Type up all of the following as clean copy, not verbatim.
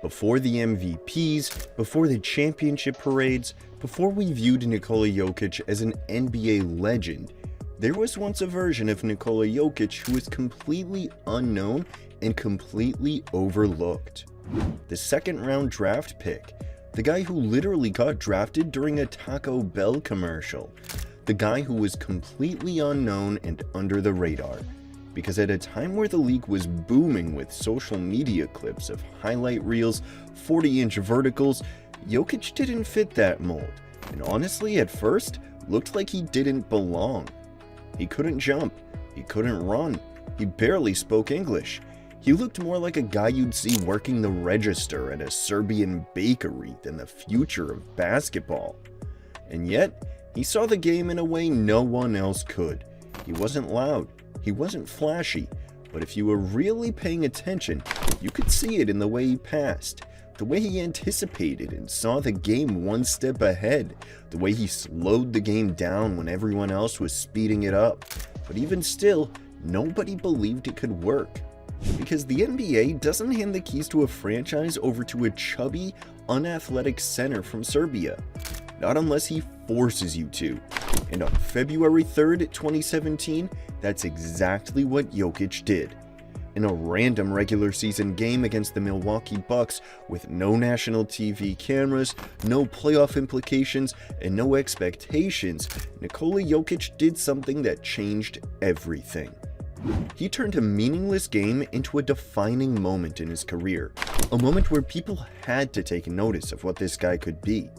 Before the MVPs, before the championship parades, before we viewed Nikola Jokic as an NBA legend, there was once a version of Nikola Jokic who was completely unknown and completely overlooked. The second-round draft pick, the guy who literally got drafted during a Taco Bell commercial, the guy who was completely unknown and under the radar. Because at a time where the league was booming with social media clips of highlight reels, 40-inch verticals, Jokic didn't fit that mold, and honestly at first looked like he didn't belong. He couldn't jump, he couldn't run, he barely spoke English. He looked more like a guy you'd see working the register at a Serbian bakery than the future of basketball. And yet, he saw the game in a way no one else could. He wasn't loud, he wasn't flashy, but if you were really paying attention, you could see it in the way he passed, the way he anticipated and saw the game one step ahead, the way he slowed the game down when everyone else was speeding it up. But even still, nobody believed it could work. Because the NBA doesn't hand the keys to a franchise over to a chubby, unathletic center from Serbia. Not unless he forces you to. And on February 3rd, 2017, that's exactly what Jokic did. In a random regular season game against the Milwaukee Bucks with no national TV cameras, no playoff implications, and no expectations, Nikola Jokic did something that changed everything. He turned a meaningless game into a defining moment in his career, a moment where people had to take notice of what this guy could be.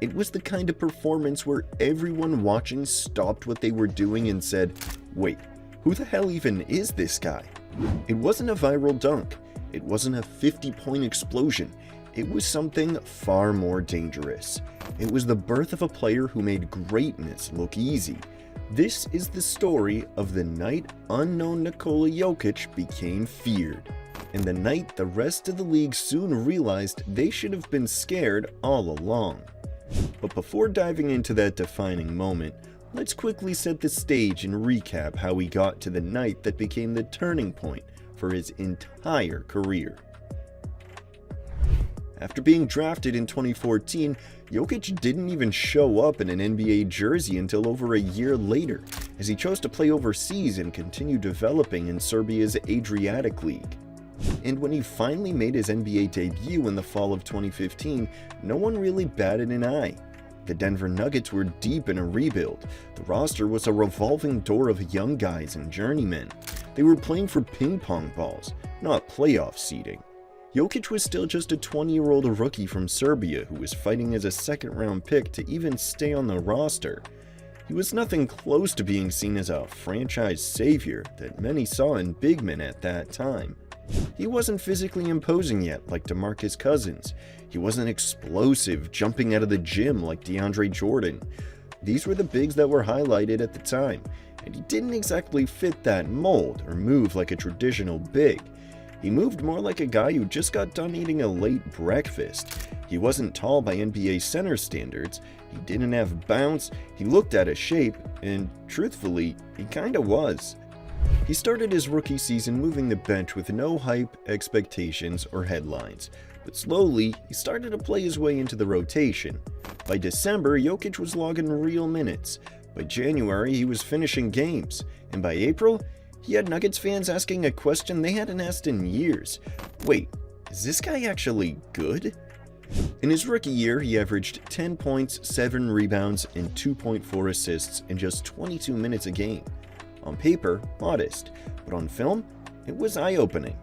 It was the kind of performance where everyone watching stopped what they were doing and said, "Wait, who the hell even is this guy?" It wasn't a viral dunk, it wasn't a 50-point explosion, it was something far more dangerous. It was the birth of a player who made greatness look easy. This is the story of the night unknown Nikola Jokic became feared, and the night the rest of the league soon realized they should have been scared all along. But before diving into that defining moment, let's quickly set the stage and recap how he got to the night that became the turning point for his entire career. After being drafted in 2014, Jokic didn't even show up in an NBA jersey until over a year later, as he chose to play overseas and continue developing in Serbia's Adriatic League. And when he finally made his NBA debut in the fall of 2015, no one really batted an eye. The Denver Nuggets were deep in a rebuild. The roster was a revolving door of young guys and journeymen. They were playing for ping pong balls, not playoff seeding. Jokic was still just a 20-year-old rookie from Serbia who was fighting as a second-round pick to even stay on the roster. He was nothing close to being seen as a franchise savior that many saw in big men at that time. He wasn't physically imposing yet like DeMarcus Cousins. He wasn't explosive, jumping out of the gym like DeAndre Jordan. These were the bigs that were highlighted at the time, and he didn't exactly fit that mold or move like a traditional big. He moved more like a guy who just got done eating a late breakfast. He wasn't tall by NBA center standards, he didn't have bounce, he looked out of shape, and truthfully, he kinda was. He started his rookie season moving the bench with no hype, expectations, or headlines, but slowly, he started to play his way into the rotation. By December, Jokic was logging real minutes. By January, he was finishing games, and by April, he had Nuggets fans asking a question they hadn't asked in years. Wait, is this guy actually good? In his rookie year, he averaged 10 points, 7 rebounds, and 2.4 assists in just 22 minutes a game. On paper, modest, but on film, it was eye-opening.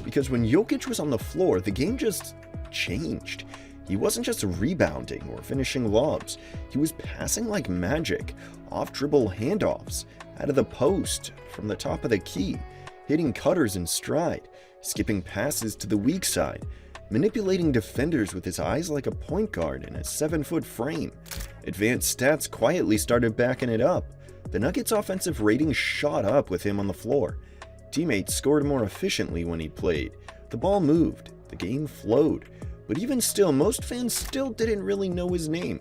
Because when Jokic was on the floor, the game just changed. He wasn't just rebounding or finishing lobs, he was passing like magic, off-dribble handoffs, out of the post, from the top of the key, hitting cutters in stride, skipping passes to the weak side, manipulating defenders with his eyes like a point guard in a 7-foot frame. Advanced stats quietly started backing it up. The Nuggets' offensive rating shot up with him on the floor. Teammates scored more efficiently when he played. The ball moved, the game flowed, but even still, most fans still didn't really know his name.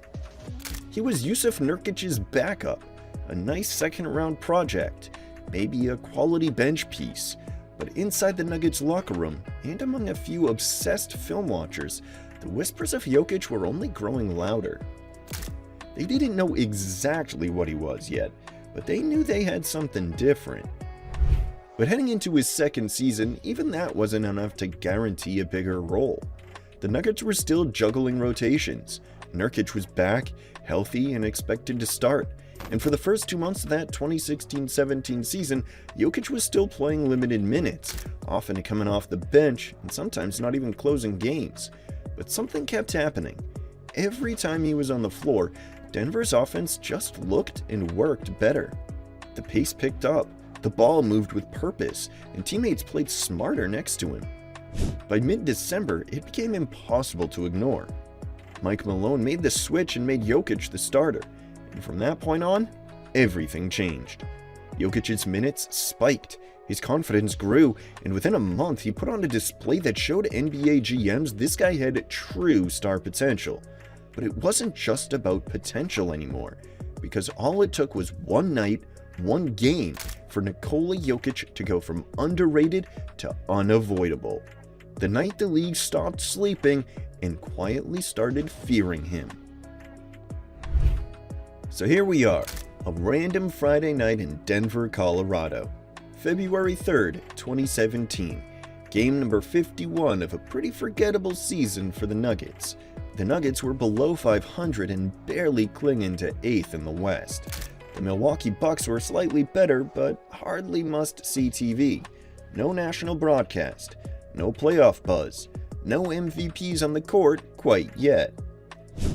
He was Jusuf Nurkic's backup, a nice second-round project, maybe a quality bench piece, But inside the Nuggets locker room, and among a few obsessed film watchers, the whispers of Jokic were only growing louder. They didn't know exactly what he was yet, but they knew they had something different. But heading into his second season, even that wasn't enough to guarantee a bigger role. The Nuggets were still juggling rotations. Nurkic was back, healthy, and expected to start. And for the first 2 months of that 2016-17 season, Jokic was still playing limited minutes, often coming off the bench and sometimes not even closing games. But something kept happening. Every time he was on the floor, Denver's offense just looked and worked better. The pace picked up, the ball moved with purpose, and teammates played smarter next to him. By mid-December, it became impossible to ignore. Mike Malone made the switch and made Jokic the starter. And from that point on, everything changed. Jokic's minutes spiked, his confidence grew, and within a month he put on a display that showed NBA GMs this guy had true star potential. But it wasn't just about potential anymore, because all it took was one night, one game, for Nikola Jokic to go from underrated to unavoidable. The night the league stopped sleeping and quietly started fearing him. So here we are, a random Friday night in Denver, Colorado. February 3rd, 2017. Game number 51 of a pretty forgettable season for the Nuggets. The Nuggets were below 500 and barely clinging to 8th in the West. The Milwaukee Bucks were slightly better, but hardly must-see TV. No national broadcast. No playoff buzz. No MVPs on the court quite yet.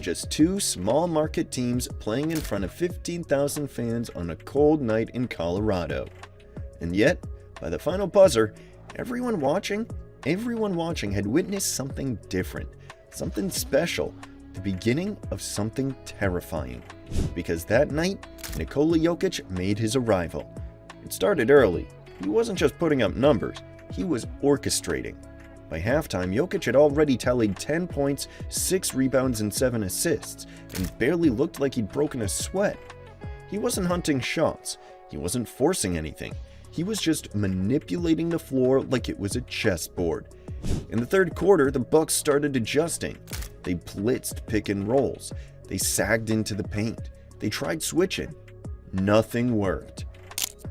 Just two small market teams playing in front of 15,000 fans on a cold night in Colorado. And yet, by the final buzzer, everyone watching had witnessed something different, something special, the beginning of something terrifying. Because that night, Nikola Jokic made his arrival. It started early. He wasn't just putting up numbers, he was orchestrating. By halftime, Jokic had already tallied 10 points, 6 rebounds, and 7 assists, and barely looked like he'd broken a sweat. He wasn't hunting shots. He wasn't forcing anything. He was just manipulating the floor like it was a chessboard. In the third quarter, the Bucks started adjusting. They blitzed pick and rolls. They sagged into the paint. They tried switching. Nothing worked.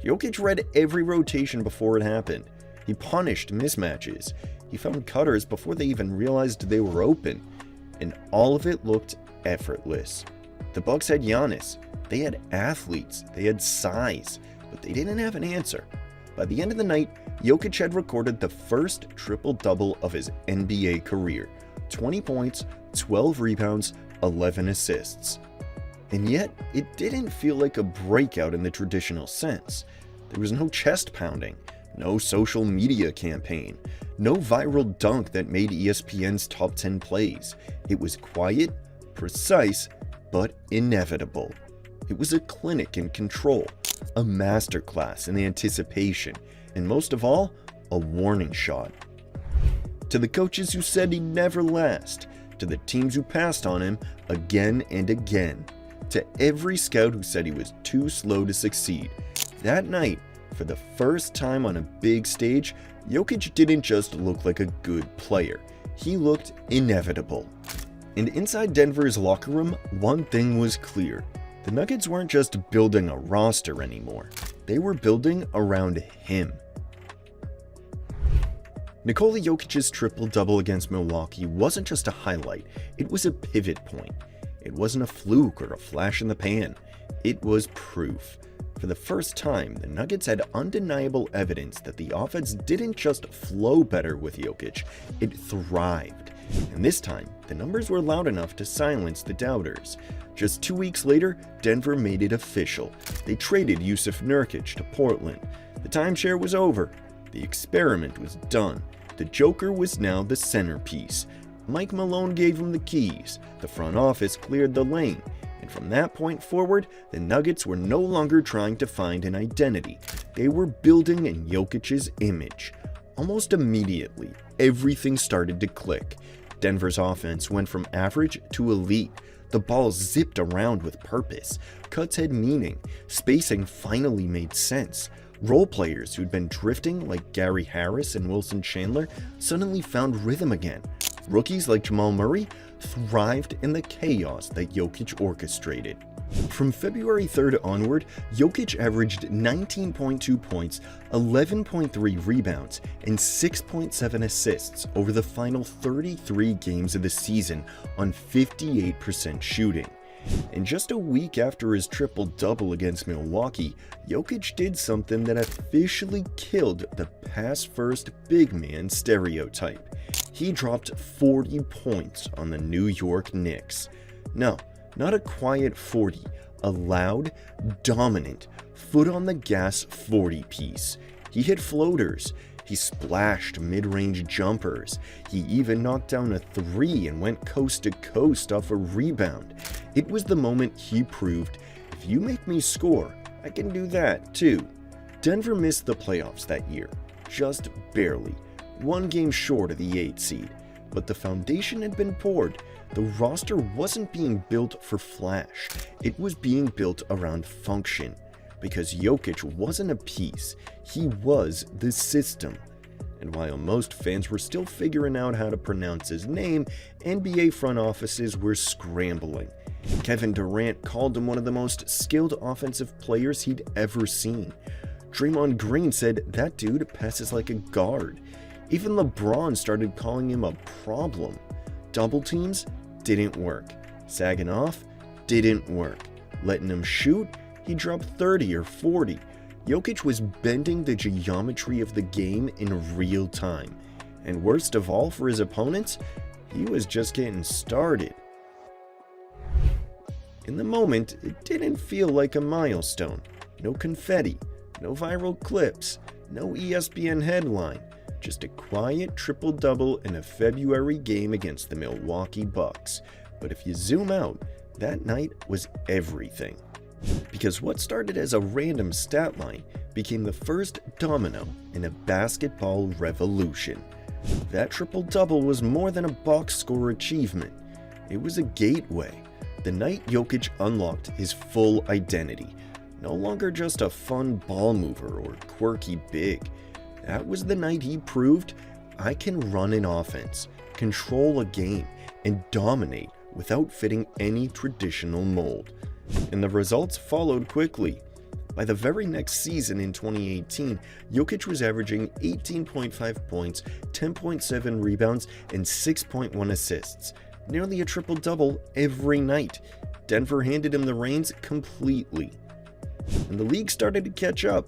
Jokic read every rotation before it happened. He punished mismatches. He found cutters before they even realized they were open. And all of it looked effortless. The Bucks had Giannis. They had athletes. They had size. But they didn't have an answer. By the end of the night, Jokic had recorded the first triple-double of his NBA career. 20 points, 12 rebounds, 11 assists. And yet, it didn't feel like a breakout in the traditional sense. There was no chest pounding, no social media campaign, no viral dunk that made ESPN's top 10 plays. It was quiet, precise, but inevitable. It was a clinic in control, a masterclass in anticipation, and most of all, a warning shot. To the coaches who said he'd never last, to the teams who passed on him again and again, to every scout who said he was too slow to succeed. That night, for the first time on a big stage, Jokic didn't just look like a good player. He looked inevitable. And inside Denver's locker room, one thing was clear. The Nuggets weren't just building a roster anymore. They were building around him. Nikola Jokic's triple-double against Milwaukee wasn't just a highlight, it was a pivot point. It wasn't a fluke or a flash in the pan. It was proof. For the first time, the Nuggets had undeniable evidence that the offense didn't just flow better with Jokic, it thrived. And this time, the numbers were loud enough to silence the doubters. Just 2 weeks later, Denver made it official. They traded Jusuf Nurkic to Portland. The timeshare was over. The experiment was done. The Joker was now the centerpiece. Mike Malone gave him the keys. The front office cleared the lane. And from that point forward, the Nuggets were no longer trying to find an identity. They were building in Jokic's image. Almost immediately, everything started to click. Denver's offense went from average to elite. The ball zipped around with purpose. Cuts had meaning. Spacing finally made sense. Role players who'd been drifting like Gary Harris and Wilson Chandler suddenly found rhythm again. Rookies like Jamal Murray thrived in the chaos that Jokic orchestrated. From February 3rd onward, Jokic averaged 19.2 points, 11.3 rebounds, and 6.7 assists over the final 33 games of the season on 58% shooting. And just a week after his triple-double against Milwaukee, Jokic did something that officially killed the pass-first big man stereotype. He dropped 40 points on the New York Knicks. No, not a quiet 40, a loud, dominant, foot-on-the-gas 40-piece. He hit floaters. He splashed mid-range jumpers. He even knocked down a three and went coast to coast off a rebound. It was the moment he proved, if you make me score, I can do that too. Denver missed the playoffs that year, just barely, one game short of the 8th seed. But the foundation had been poured. The roster wasn't being built for flash, it was being built around function. Because Jokic wasn't a piece, he was the system. And while most fans were still figuring out how to pronounce his name, NBA front offices were scrambling. Kevin Durant called him one of the most skilled offensive players he'd ever seen. Draymond Green said that dude passes like a guard. Even LeBron started calling him a problem. Double teams didn't work. Sagging off didn't work. Letting him shoot, he dropped 30 or 40. Jokic was bending the geometry of the game in real time. And worst of all for his opponents, he was just getting started. In the moment, it didn't feel like a milestone. No confetti, no viral clips, no ESPN headline. Just a quiet triple-double in a February game against the Milwaukee Bucks. But if you zoom out, that night was everything. Because what started as a random stat line became the first domino in a basketball revolution. That triple-double was more than a box score achievement. It was a gateway. The night Jokic unlocked his full identity. No longer just a fun ball mover or quirky big. That was the night he proved, I can run an offense, control a game, and dominate without fitting any traditional mold. And the results followed quickly. By the very next season in 2018, Jokic was averaging 18.5 points, 10.7 rebounds, and 6.1 assists. Nearly a triple-double every night. Denver handed him the reins completely. And the league started to catch up.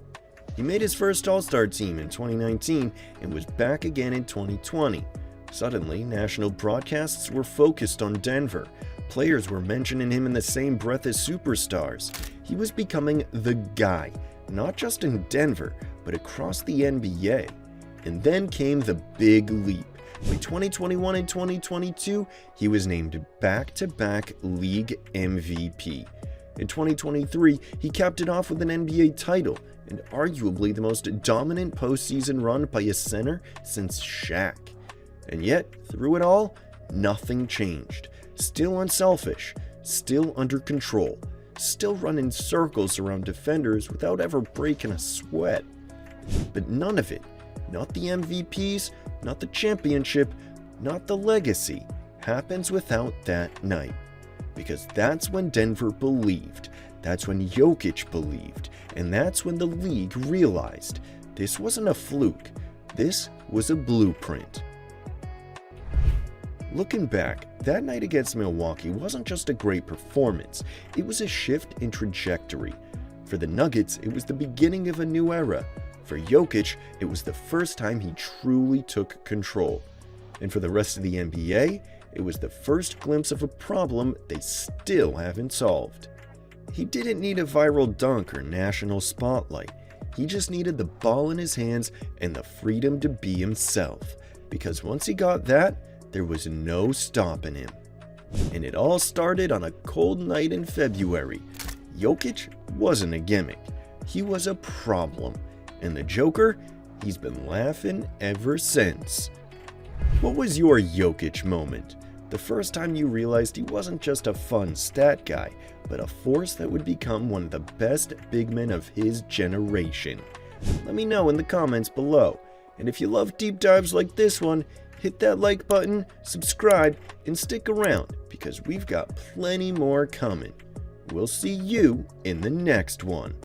He made his first All-Star team in 2019 and was back again in 2020. Suddenly, national broadcasts were focused on Denver. Players were mentioning him in the same breath as superstars. He was becoming the guy, not just in Denver, but across the NBA. And then came the big leap. By 2021 and 2022, he was named back-to-back league MVP. In 2023, he capped it off with an NBA title, and arguably the most dominant postseason run by a center since Shaq. And yet, through it all, nothing changed. Still unselfish, still under control, still running circles around defenders without ever breaking a sweat. But none of it, not the MVPs, not the championship, not the legacy, happens without that night. Because that's when Denver believed, that's when Jokic believed, and that's when the league realized this wasn't a fluke, this was a blueprint. Looking back, that night against Milwaukee wasn't just a great performance, it was a shift in trajectory. For the Nuggets, it was the beginning of a new era. For Jokic, it was the first time he truly took control. And for the rest of the NBA, it was the first glimpse of a problem they still haven't solved. He didn't need a viral dunk or national spotlight. He just needed the ball in his hands and the freedom to be himself. Because once he got that, there was no stopping him. And it all started on a cold night in February. Jokic wasn't a gimmick. He was a problem. And the Joker, he's been laughing ever since. What was your Jokic moment? The first time you realized he wasn't just a fun stat guy, but a force that would become one of the best big men of his generation. Let me know in the comments below. And if you love deep dives like this one, hit that like button, subscribe, and stick around because we've got plenty more coming. We'll see you in the next one.